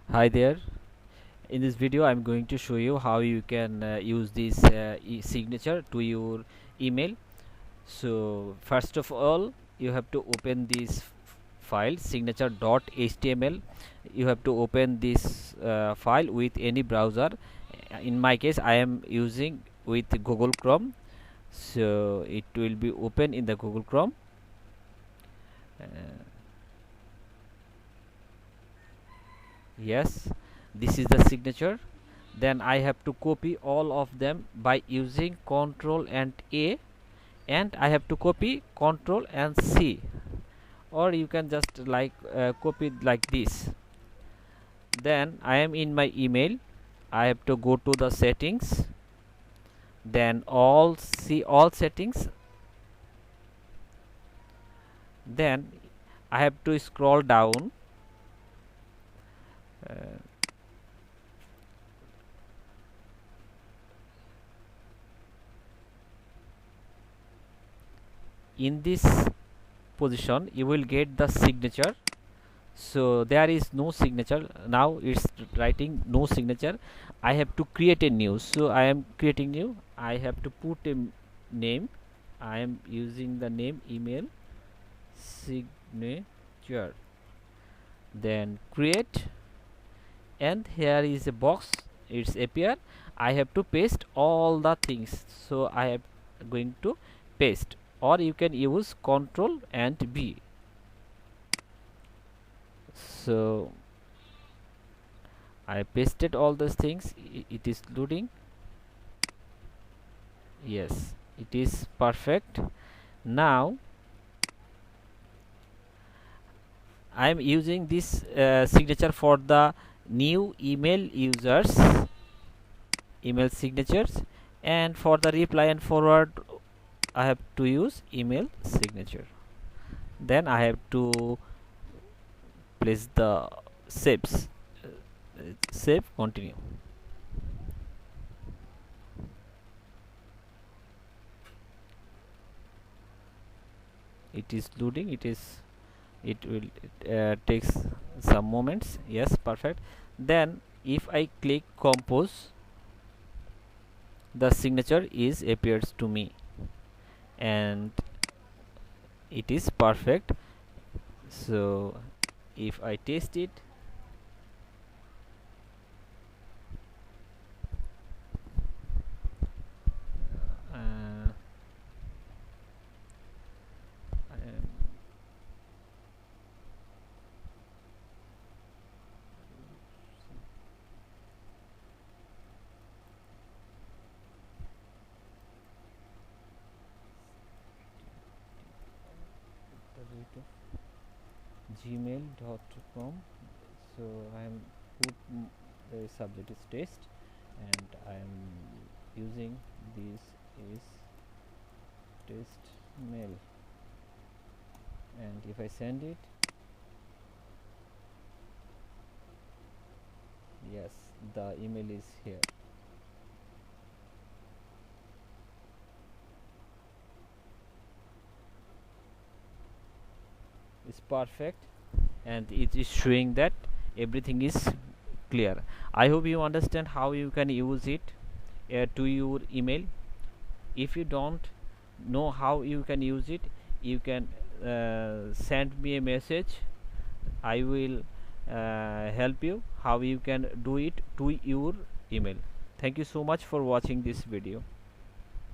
Hi there. In this video I'm going to show you how you can use this signature to your email. So first of all, you have to open this file signature.html. You have to open this file with any browser. In my case I am using with Google Chrome, so it will be open in the Google Chrome. uh, yes, this is the signature. Then I have to copy all of them by using Ctrl and A, and I have to copy Ctrl and C, or you can just copy like this. Then I am in my email. I have to go to the settings, then all settings. Then I have to scroll down. uh, in this position you will get the signature. So there is no signature now, it's writing no signature. I have to create a new, so I am creating new. I have to put a name. I am using the name email signature, then create, and here is a box, it's appear. I have to paste all the things, so I am going to paste, or you can use Ctrl and B. So I pasted all those things. It is loading. Yes, it is perfect. Now I am using this signature for the new email users email signatures, and for the reply and forward I have to use email signature. Then I have to place the saves save, continue. It is loading. It will takes some moments. Yes, perfect. Then if I click compose, the signature is appears to me, and it is perfect. So if I test it, uh, I gmail.com. So I am put the subject is test, and I am using this is test mail, and if I send it, yes, the email is here. It's perfect, and it is showing that everything is clear. I hope you understand how you can use it to your email. If you don't know how you can use it, you can send me a message. I will help you how you can do it to your email. Thank you so much for watching this video.